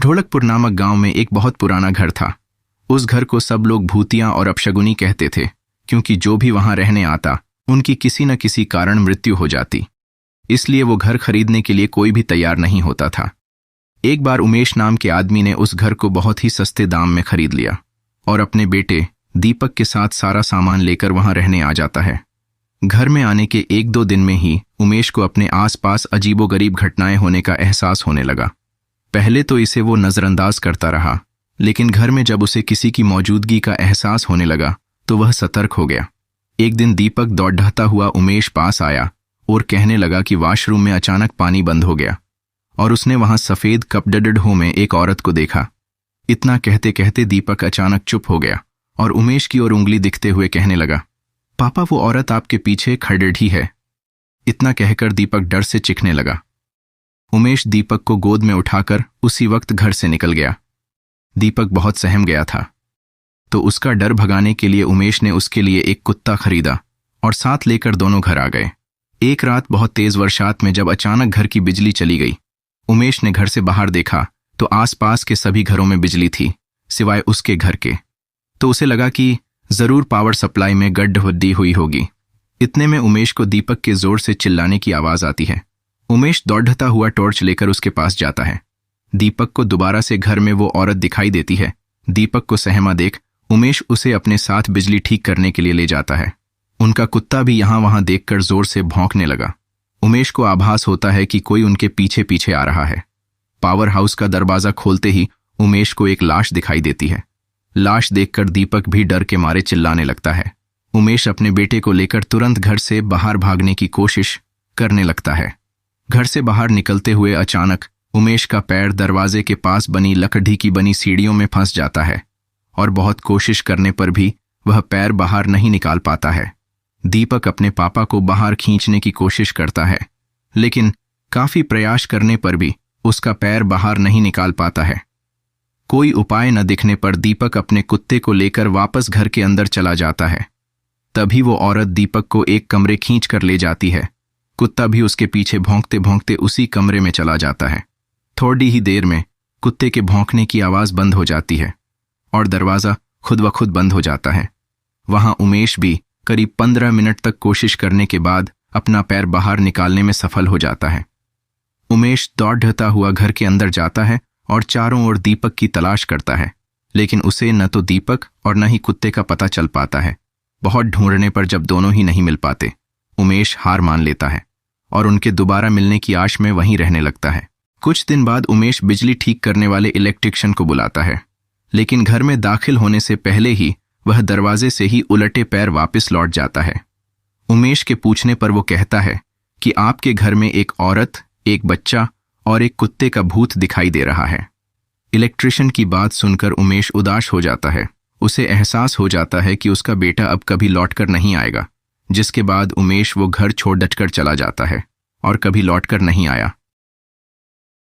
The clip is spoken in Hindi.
ढोलकपुर नामक गांव में एक बहुत पुराना घर था। उस घर को सब लोग भूतिया और अपशगुनी कहते थे, क्योंकि जो भी वहां रहने आता उनकी किसी न किसी कारण मृत्यु हो जाती। इसलिए वो घर खरीदने के लिए कोई भी तैयार नहीं होता था। एक बार उमेश नाम के आदमी ने उस घर को बहुत ही सस्ते दाम में खरीद लिया और अपने बेटे दीपक के साथ सारा सामान लेकर वहां रहने आ जाता है। घर में आने के 1-2 दिन में ही उमेश को अपने आसपास अजीबोगरीब घटनाएं होने का एहसास होने लगा। पहले तो इसे वो नजरअंदाज करता रहा, लेकिन घर में जब उसे किसी की मौजूदगी का एहसास होने लगा तो वह सतर्क हो गया। एक दिन दीपक दौड़ता हुआ उमेश पास आया और कहने लगा कि वॉशरूम में अचानक पानी बंद हो गया और उसने वहां सफेद कपड़े में एक औरत को देखा। इतना कहते कहते दीपक अचानक चुप हो गया और उमेश की ओर उंगली दिखते हुए कहने लगा, पापा वो औरत आपके पीछे खड़ी है। इतना कहकर दीपक डर से चीखने लगा। उमेश दीपक को गोद में उठाकर उसी वक्त घर से निकल गया। दीपक बहुत सहम गया था, तो उसका डर भगाने के लिए उमेश ने उसके लिए एक कुत्ता खरीदा और साथ लेकर दोनों घर आ गए। एक रात बहुत तेज बरसात में जब अचानक घर की बिजली चली गई, उमेश ने घर से बाहर देखा तो आसपास के सभी घरों में बिजली थी सिवाय उसके घर के। तो उसे लगा कि जरूर पावर सप्लाई में गड्ढवड्डी हुई होगी। इतने में उमेश को दीपक के जोर से चिल्लाने की आवाज आती है। उमेश दौड़ता हुआ टॉर्च लेकर उसके पास जाता है। दीपक को दोबारा से घर में वो औरत दिखाई देती है। दीपक को सहमा देख उमेश उसे अपने साथ बिजली ठीक करने के लिए ले जाता है। उनका कुत्ता भी यहां वहां देखकर जोर से भौंकने लगा। उमेश को आभास होता है कि कोई उनके पीछे पीछे आ रहा है। पावर हाउस का दरवाजा खोलते ही उमेश को एक लाश दिखाई देती है। लाश देखकर दीपक भी डर के मारे चिल्लाने लगता है। उमेश अपने बेटे को लेकर तुरंत घर से बाहर भागने की कोशिश करने लगता है। घर से बाहर निकलते हुए अचानक उमेश का पैर दरवाजे के पास बनी लकड़ी की बनी सीढ़ियों में फंस जाता है और बहुत कोशिश करने पर भी वह पैर बाहर नहीं निकाल पाता है। दीपक अपने पापा को बाहर खींचने की कोशिश करता है, लेकिन काफी प्रयास करने पर भी उसका पैर बाहर नहीं निकाल पाता है। कोई उपाय न दिखने पर दीपक अपने कुत्ते को लेकर वापस घर के अंदर चला जाता है। तभी वो औरत दीपक को एक कमरे खींच कर ले जाती है। कुत्ता भी उसके पीछे भौंकते भौंकते उसी कमरे में चला जाता है। थोड़ी ही देर में कुत्ते के भौंकने की आवाज बंद हो जाती है और दरवाजा खुद ब खुद बंद हो जाता है। वहां उमेश भी करीब 15 मिनट तक कोशिश करने के बाद अपना पैर बाहर निकालने में सफल हो जाता है। उमेश दौड़ता हुआ घर के अंदर जाता है और चारों ओर दीपक की तलाश करता है, लेकिन उसे न तो दीपक और न ही कुत्ते का पता चल पाता है। बहुत ढूंढने पर जब दोनों ही नहीं मिल पाते, उमेश हार मान लेता है और उनके दोबारा मिलने की आश में वहीं रहने लगता है। कुछ दिन बाद उमेश बिजली ठीक करने वाले इलेक्ट्रिशियन को बुलाता है, लेकिन घर में दाखिल होने से पहले ही वह दरवाजे से ही उलटे पैर वापस लौट जाता है। उमेश के पूछने पर वो कहता है कि आपके घर में एक औरत, एक बच्चा और एक कुत्ते का भूत दिखाई दे रहा है। इलेक्ट्रिशियन की बात सुनकर उमेश उदास हो जाता है। उसे एहसास हो जाता है कि उसका बेटा अब कभी लौटकर नहीं आएगा, जिसके बाद उमेश वो घर छोड़ डटकर चला जाता है और कभी लौटकर नहीं आया।